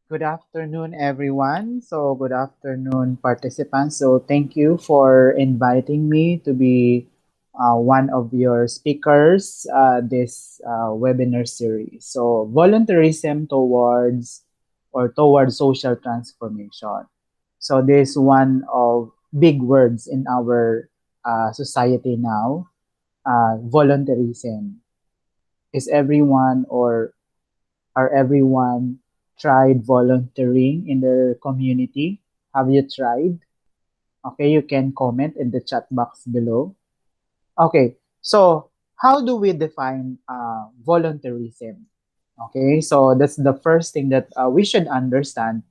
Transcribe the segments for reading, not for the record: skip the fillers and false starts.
Good afternoon, everyone. So, good afternoon, participants. So, thank you for inviting me to be one of your speakers this webinar series. So, volunteerism towards social transformation. So, this one of big words in our society now. Volunteerism is everyone or are everyone tried volunteering in their community? Have you tried? Okay, you can comment in the chat box below. Okay, so how do we define volunteerism? Okay, so that's the first thing that we should understand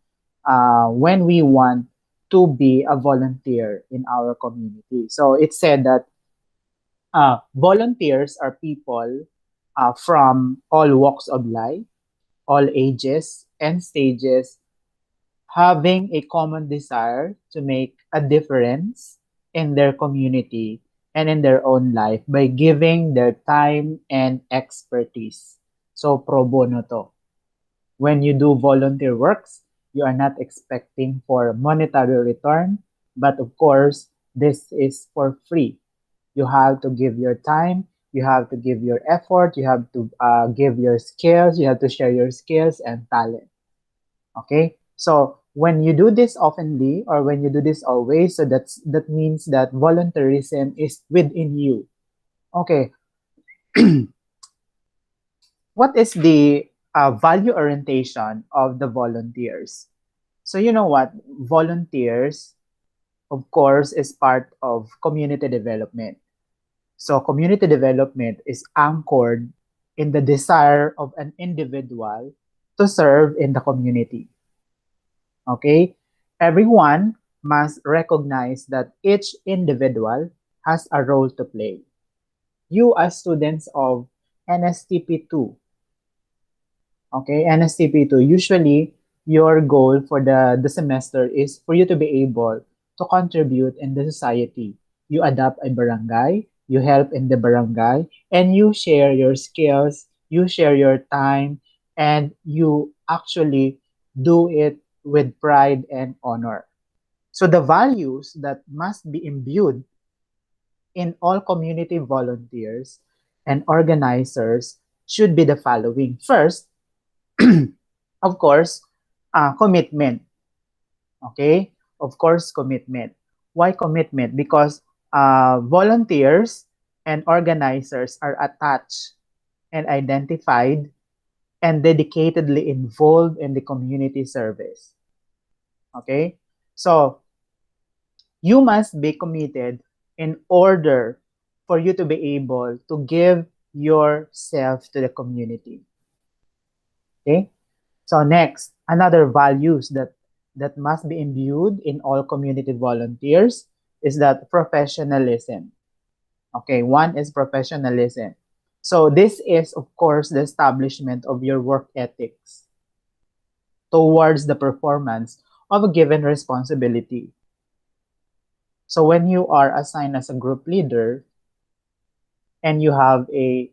when we want to be a volunteer in our community. So it said that volunteers are people from all walks of life, all ages and stages, having a common desire to make a difference in their community and in their own life by giving their time and expertise. So, pro bono to. When you do volunteer works, you are not expecting for monetary return, but of course, this is for free. You have to give your time, you have to give your effort, you have to give your skills, you have to share your skills and talent. Okay, so when you do this oftenly or when you do this always, so that means that volunteerism is within you. Okay, what is the value orientation of the volunteers? So you know what, volunteers, of course, is part of community development. So community development is anchored in the desire of an individual to serve in the community. Okay? Everyone must recognize that each individual has a role to play. You as students of NSTP2, okay, NSTP2, usually your goal for the semester is for you to be able to contribute in the society. You adapt a barangay, you help in the barangay, and you share your skills, you share your time, and you actually do it with pride and honor. So the values that must be imbued in all community volunteers and organizers should be the following. First, of course, commitment. Okay? Of course, commitment. Why commitment? Because volunteers and organizers are attached and identified and dedicatedly involved in the community service. Okay? So, you must be committed in order for you to be able to give yourself to the community. Okay? So next, another values that must be imbued in all community volunteers is that professionalism. Okay, one is professionalism. So this is of course the establishment of your work ethics towards the performance of a given responsibility. So when you are assigned as a group leader and you have a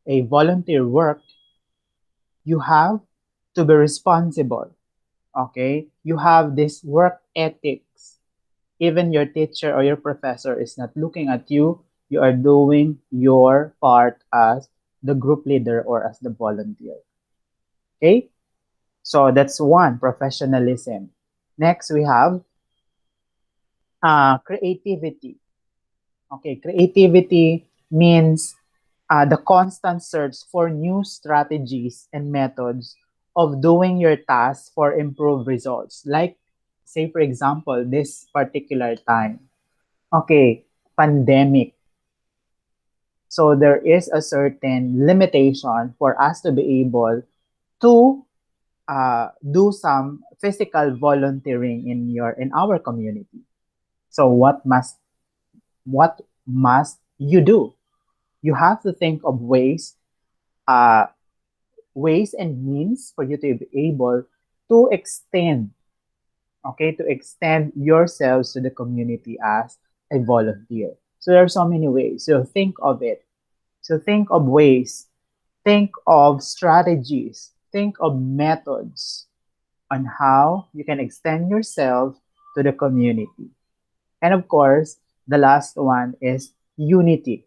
volunteer work, you have to be responsible. Okay, you have this work ethics. Even your teacher or your professor is not looking at you, you are doing your part as the group leader or as the volunteer. Okay, so that's one, professionalism. Next we have creativity. Okay, creativity means the constant search for new strategies and methods of doing your task for improved results. Like, say, for example, this particular time. Okay, pandemic. So there is a certain limitation for us to be able to do some physical volunteering in our community. So what must you do? You have to think of uh, ways and means for you to be able to extend, okay, to extend yourselves to the community as a volunteer. So there are so many ways. So think of it. So think of ways, think of strategies, think of methods, on how you can extend yourself to the community. And of course, the last one is unity.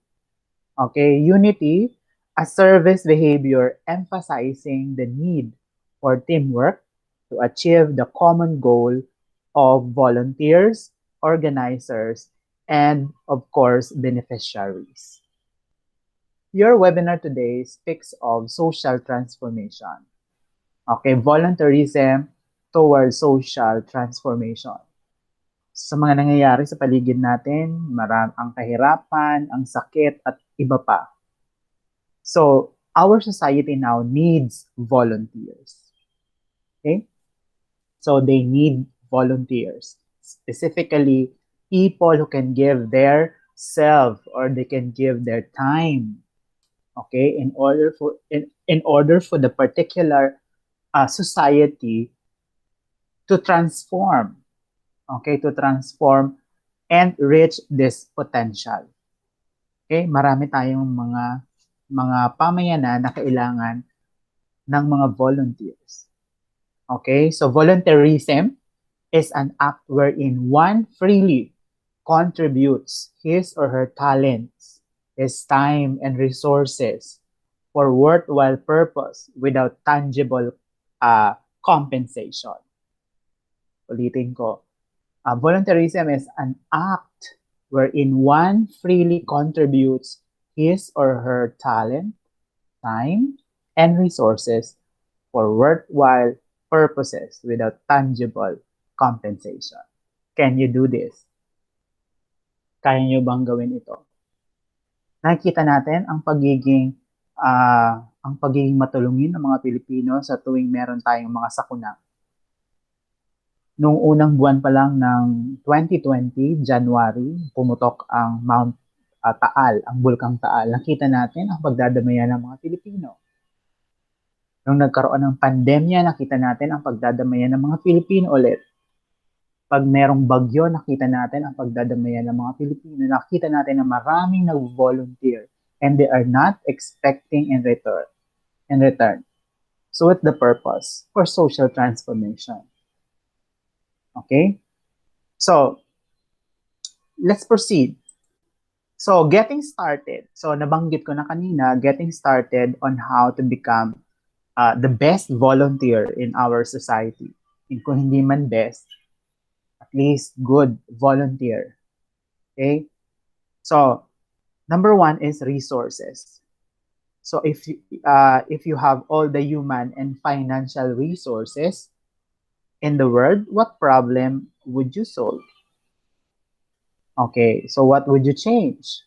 Okay, unity, a service behavior emphasizing the need for teamwork to achieve the common goal of volunteers, organizers, and of course, beneficiaries. Your webinar today speaks of social transformation. Okay, volunteerism towards social transformation. Sa mga nangyayari sa paligid natin, ang kahirapan, ang sakit, at iba pa. So, our society now needs volunteers. Okay? So, they need volunteers. Specifically, people who can give their self or they can give their time. Okay? In order for the particular society to transform. Okay? To transform and reach this potential. Okay? Marami tayong mga pamayanan na kailangan ng mga volunteers. Okay? So volunteerism is an act wherein one freely contributes his or her talents, his time and resources for worthwhile purpose without tangible compensation. Ulitin ko. Volunteerism is an act wherein one freely contributes his or her talent, time, and resources for worthwhile purposes without tangible compensation. Can you do this? Kaya nyo bang gawin ito? Nakikita natin ang pagiging matulungin ng mga Pilipino sa tuwing meron tayong mga sakuna. Noong unang buwan pa lang ng 2020, January, pumutok ang Mount Taal, ang Bulkang Taal. Nakita natin ang pagdadamayan ng mga Pilipino. Nung nagkaroon ng pandemya, nakita natin ang pagdadamayan ng mga Pilipino ulit. Pag merong bagyo, nakita natin ang pagdadamayan ng mga Pilipino. Nakita natin na maraming nag-volunteer and they are not expecting in return. So what's the purpose? For social transformation. Okay? So, let's proceed. So, getting started. So, nabanggit ko na kanina, getting started on how to become the best volunteer in our society. Kung hindi man best, at least good volunteer. Okay? So, number one is resources. So, if you have all the human and financial resources in the world, what problem would you solve? Okay, so what would you change?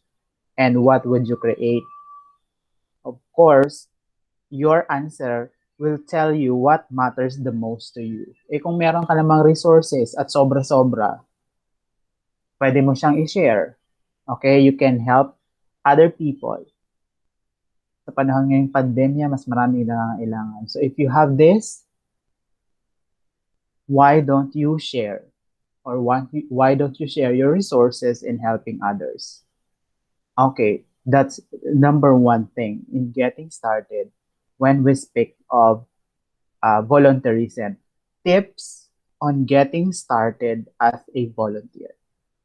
And what would you create? Of course, your answer will tell you what matters the most to you. Kung meron ka namang resources at sobra-sobra, pwede mo siyang i-share. Okay, you can help other people. Sa panahon ngayong pandemya, mas marami nangangailangan. So if you have this, why don't you share? Or why don't you share your resources in helping others? Okay, that's number one thing in getting started when we speak of volunteerism. Tips on getting started as a volunteer.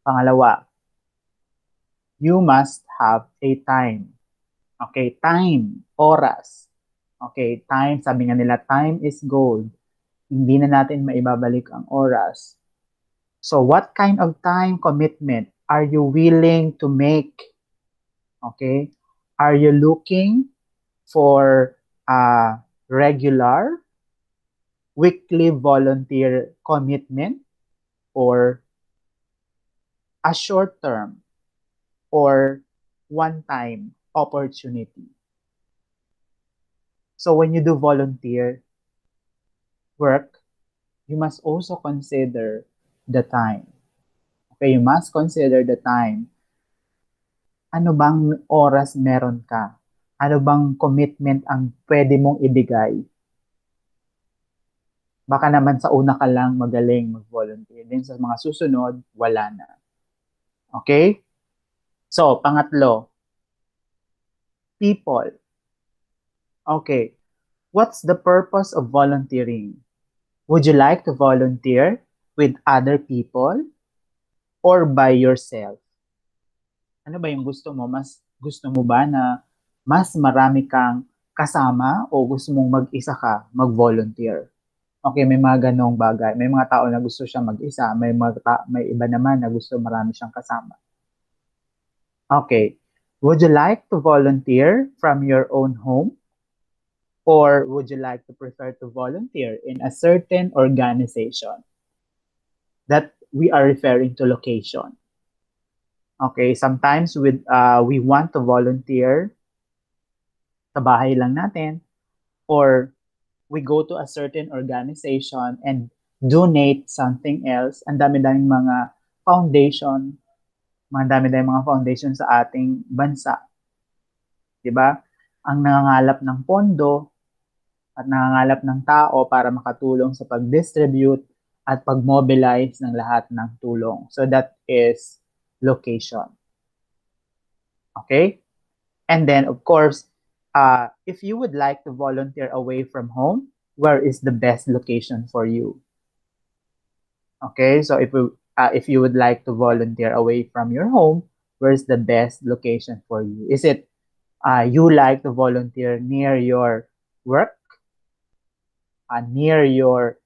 Pangalawa, you must have a time. Okay, time, oras. Okay, time, sabi nga nila, time is gold. Hindi na natin maibabalik ang oras. So what kind of time commitment are you willing to make? Okay, are you looking for a regular weekly volunteer commitment or a short term or one-time opportunity? So when you do volunteer work, you must also consider the time. Okay, you must consider the time. Ano bang oras meron ka? Ano bang commitment ang pwede mong ibigay? Baka naman sa una ka lang magaling mag-volunteer. Then sa mga susunod, wala na. Okay? So, pangatlo, people. Okay. What's the purpose of volunteering? Would you like to volunteer with other people or by yourself? Ano ba yung gusto mo? Mas gusto mo ba na mas marami kang kasama o gusto mong mag-isa ka mag-volunteer? Okay, may mga ganong bagay. May mga tao na gusto siya mag-isa, may iba naman na gusto marami siyang kasama. Okay. Would you like to volunteer from your own home or would you like to prefer to volunteer in a certain organization? That we are referring to location. Okay, sometimes we want to volunteer sa bahay lang natin or we go to a certain organization and donate something else. Ang dami-daming mga foundation, mga dami-daming mga foundation sa ating bansa, 'di ba? Ang nangangalap ng pondo at nangangalap ng tao para makatulong sa pag-distribute at pag-mobilize ng lahat ng tulong. So that is location. Okay? And then, of course, if you would like to volunteer away from home, where is the best location for you? Okay, so if you would like to volunteer away from your home, where's the best location for you? Is it you like to volunteer near your work, near your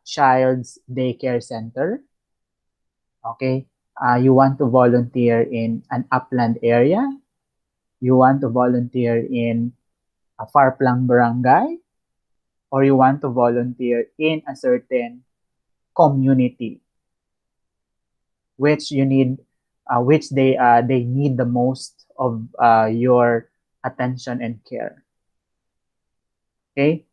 child's daycare center? Okay, you want to volunteer in an upland area? You want to volunteer in a far-flung barangay? Or you want to volunteer in a certain community which you need which they need the most of your attention and care. Okay,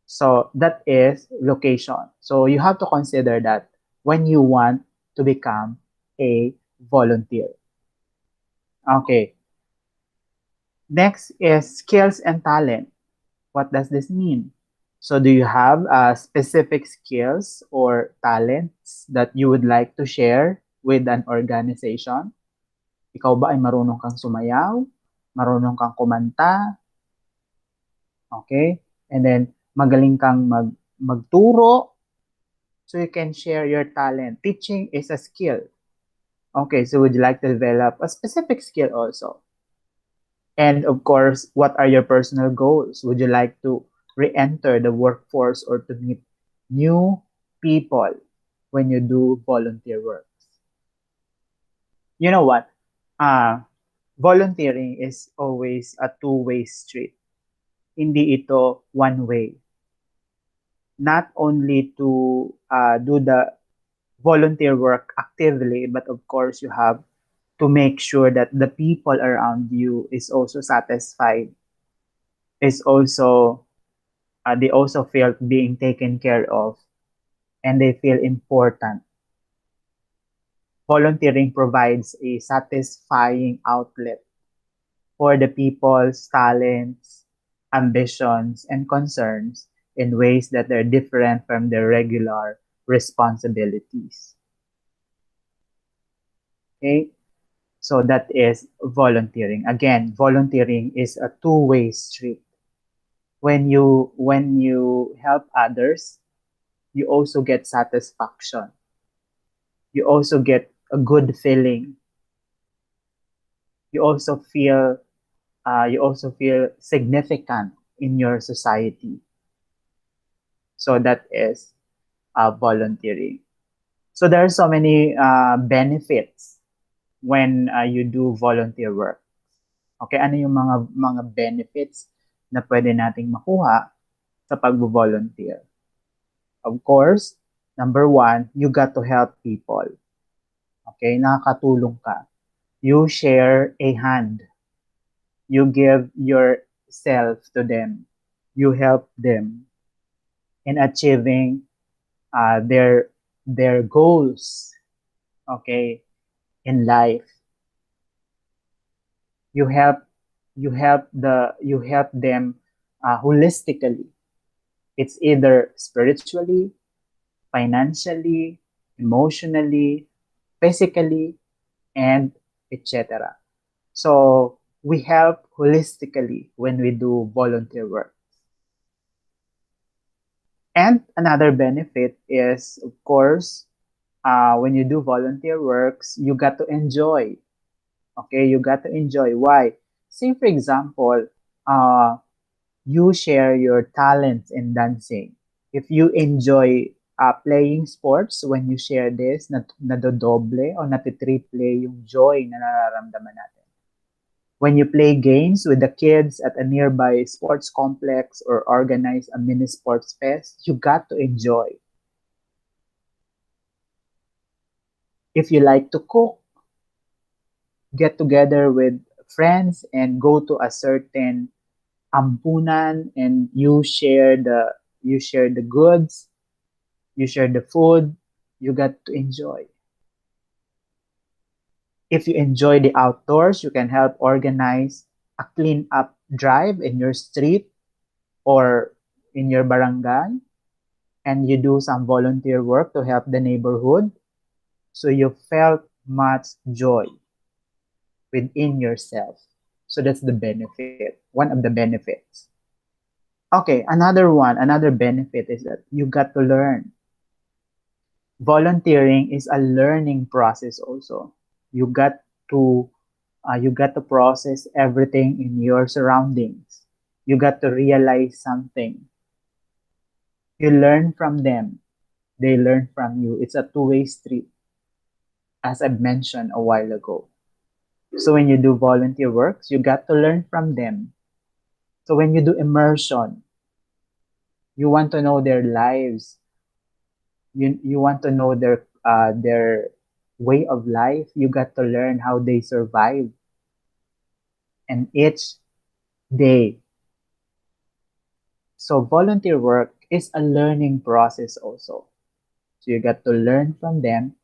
so that is location. So you have to consider that when you want to become a volunteer. Okay, next is skills and talent. What does this mean? So do you have specific skills or talents that you would like to share with an organization? Ikaw ba ay marunong kang sumayaw? Marunong kang kumanta? Okay? And then, magaling kang magturo? So you can share your talent. Teaching is a skill. Okay, so would you like to develop a specific skill also? And of course, what are your personal goals? Would you like to re-enter the workforce or to meet new people when you do volunteer work? You know what? Volunteering is always a two-way street. Hindi ito one way. Not only to do the volunteer work actively, but of course you have to make sure that the people around you is also satisfied, is also they also feel being taken care of, and they feel important. Volunteering provides a satisfying outlet for the people's talents, ambitions, and concerns in ways that are different from their regular responsibilities. Okay? So that is volunteering. Again, volunteering is a two-way street. When you help others, you also get satisfaction. You also get a good feeling. You also feel significant in your society. So that is volunteering. So there are so many benefits when you do volunteer work. Okay, ano yung mga benefits na pwede nating makuha sa pag-volunteer? Of course, number one, you got to help people. Okay, nakakatulong ka. You share a hand. You give yourself to them. You help them in achieving their goals. Okay, in life. You help you help them holistically. It's either spiritually, financially, emotionally, physically, and etc. So we help holistically when we do volunteer work. And another benefit is, of course, when you do volunteer works, you got to enjoy. Okay, you got to enjoy. Why? Say, for example, uh, you share your talents in dancing. If you enjoy playing sports, when you share this, nadodoble o natitriple yung joy na nararamdaman natin. When you play games with the kids at a nearby sports complex or organize a mini sports fest, you got to enjoy. If you like to cook, get together with friends and go to a certain ampunan and you share the goods, you share the food, you got to enjoy. If you enjoy the outdoors, you can help organize a clean up drive in your street or in your barangay, and you do some volunteer work to help the neighborhood. So you felt much joy within yourself. So that's the benefit, one of the benefits. Okay, another benefit is that you got to learn. Volunteering is a learning process also. You got to you got to process everything in your surroundings. You got to realize something. You learn from them. They learn from you. It's a two-way street, as I mentioned a while ago. So when you do volunteer works, you got to learn from them. So when you do immersion, you want to know their lives. You want to know their way of life. You got to learn how they survive. And each day, so volunteer work is a learning process also. So you got to learn from them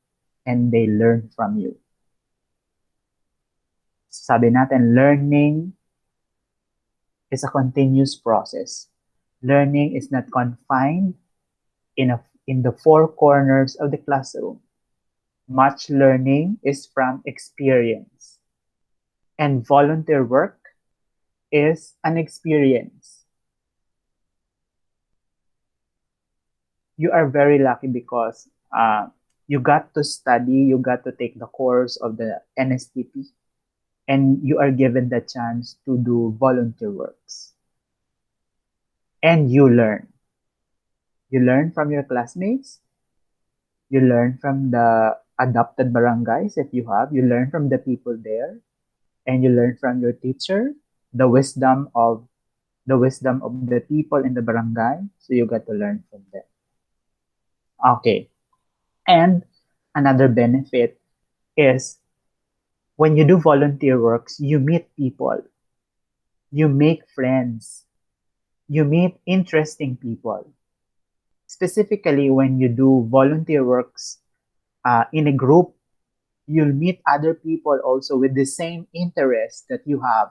and they learn from you. Sabi natin, learning is a continuous process. Learning is not confined in the four corners of the classroom. Much learning is from experience. And volunteer work is an experience. You are very lucky because you got to study, you got to take the course of the NSTP, and you are given the chance to do volunteer works. And you learn. You learn from your classmates, you learn from the adopted barangays if you have, you learn from the people there, and you learn from your teacher the wisdom of the people in the barangay. So you got to learn from them. Okay. And another benefit is when you do volunteer works, you meet people, you make friends, you meet interesting people. Specifically, when you do volunteer works in a group, you'll meet other people also with the same interest that you have.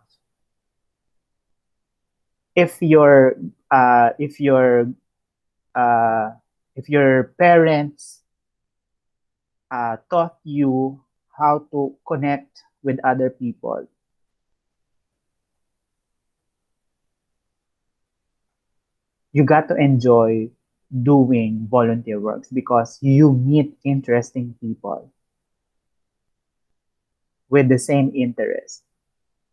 If your if your uh, if your parents taught you how to connect with other people, you got to enjoy doing volunteer works because you meet interesting people with the same interest.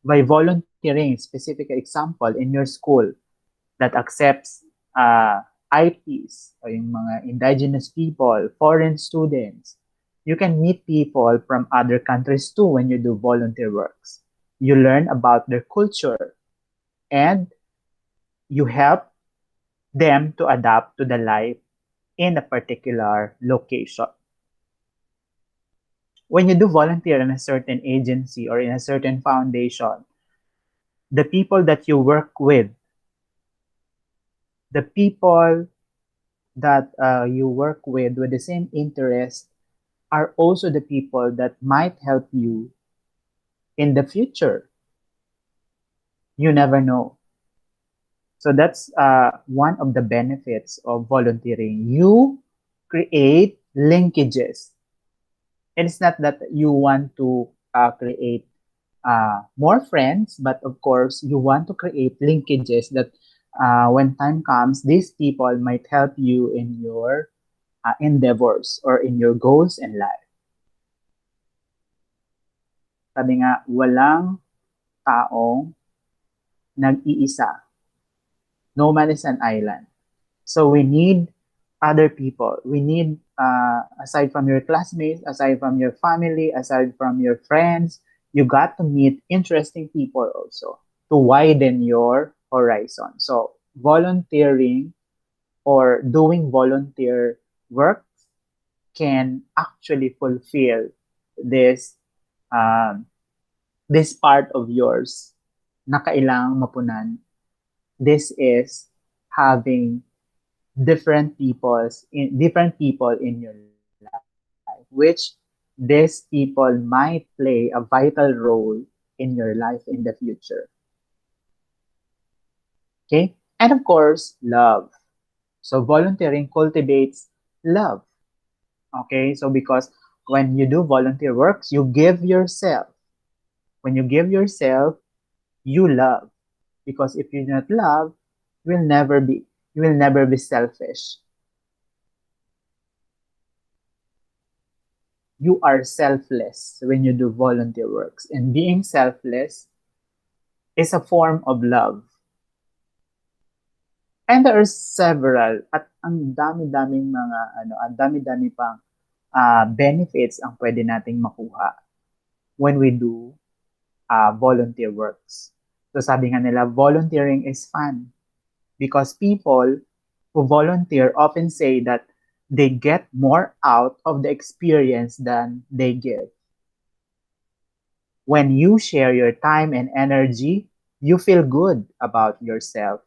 By volunteering, specific example in your school that accepts IPs o yung mga indigenous people, foreign students, you can meet people from other countries too when you do volunteer works. You learn about their culture and you help them to adapt to the life in a particular location. When you do volunteer in a certain agency or in a certain foundation, the people that you work with, the people that you work with the same interest are also the people that might help you in the future. You never know. So that's one of the benefits of volunteering. You create linkages. And it's not that you want to create more friends, but of course, you want to create linkages that When time comes, these people might help you in your endeavors or in your goals in life. Sabi nga, walang taong nag-iisa. No man is an island. So we need other people. We need, aside from your classmates, aside from your family, aside from your friends, you got to meet interesting people also to widen your horizon. So volunteering or doing volunteer work can actually fulfill this um, this part of yours na kailangang mapunan. This is having different people in your life, which these people might play a vital role in your life in the future. Okay? And of course, love. So volunteering cultivates love. Okay? So because when you do volunteer works, you give yourself. When you give yourself, you love. Because if you do not love, you will never be you will never be selfish. You are selfless when you do volunteer works. And being selfless is a form of love. And there are several at ang dami-daming mga ang dami-dami pang benefits ang pwede nating makuha when we do volunteer works. So sabi nga nila, volunteering is fun because people who volunteer often say that they get more out of the experience than they give. When you share your time and energy, you feel good about yourself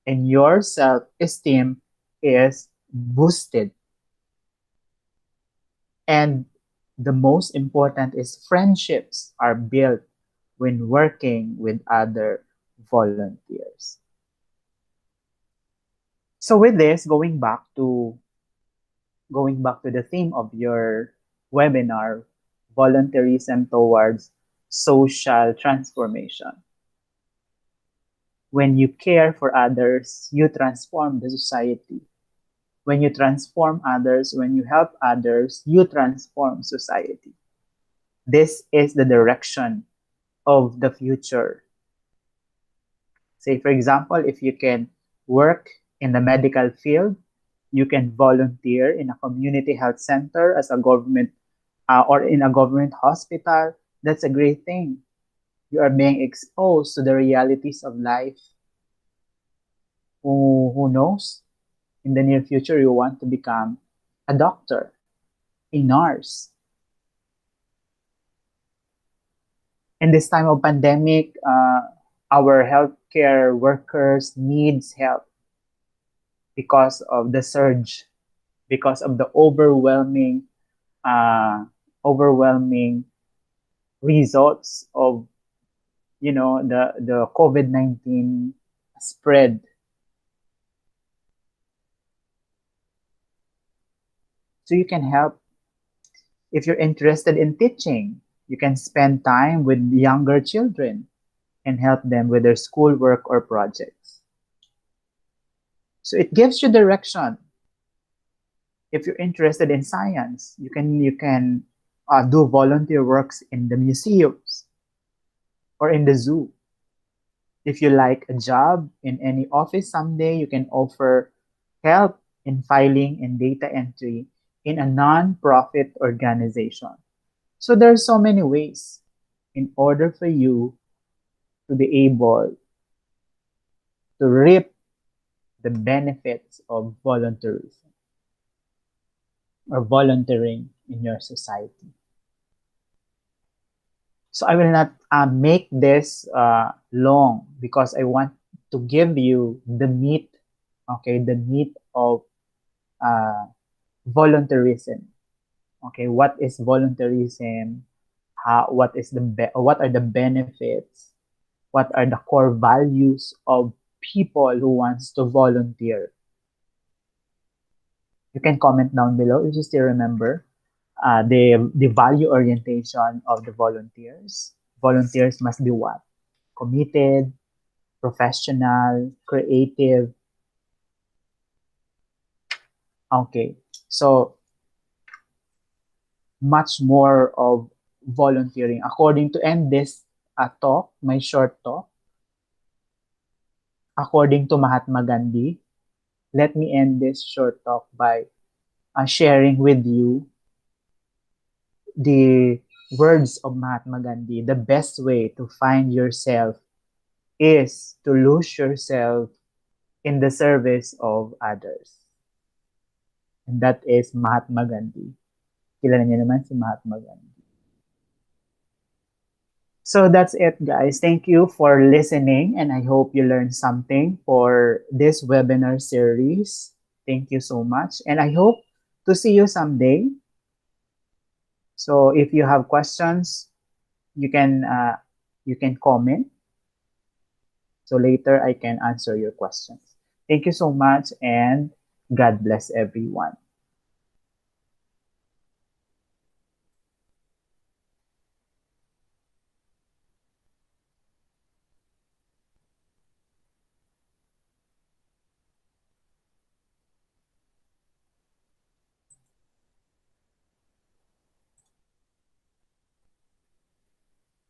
and your self esteem is boosted. And the most important is friendships are built when working with other volunteers. So with this, going back to the theme of your webinar, volunteerism towards social transformation. When you care for others, you transform the society. When you transform others, when you help others, you transform society. This is the direction of the future. Say, for example, if you can work in the medical field, you can volunteer in a community health center as a government or in a government hospital. That's a great thing. You are being exposed to the realities of life. Who knows? In the near future, you want to become a doctor, a nurse. In this time of pandemic, our healthcare workers needs help because of the surge, because of the overwhelming results of the COVID-19 spread. So you can help if you're interested in teaching. You can spend time with younger children and help them with their schoolwork or projects. So it gives you direction. If you're interested in science, you can do volunteer works in the museums or in the zoo. If you like a job in any office someday, you can offer help in filing and data entry in a non-profit organization. So there are so many ways in order for you to be able to reap the benefits of volunteerism or volunteering in your society. So I will not make this long because I want to give you the meat, okay, the meat of uh, volunteerism. Okay, what is volunteerism? What are the benefits? What are the core values of people who wants to volunteer? You can comment down below if you still remember the value orientation of the volunteers. Volunteers must be what? Committed, professional, creative. Okay. So much more of volunteering. According to end this talk, my short talk, according to Mahatma Gandhi, let me end this short talk by sharing with you the words of Mahatma Gandhi. The best way to find yourself is to lose yourself in the service of others. And that is Mahatma Gandhi. Kilala niyo naman si Mahatma Gandhi. So that's it, guys. Thank you for listening, and I hope you learned something for this webinar series. Thank you so much, and I hope to see you someday. So if you have questions, you can comment. So later I can answer your questions. Thank you so much, and God bless everyone.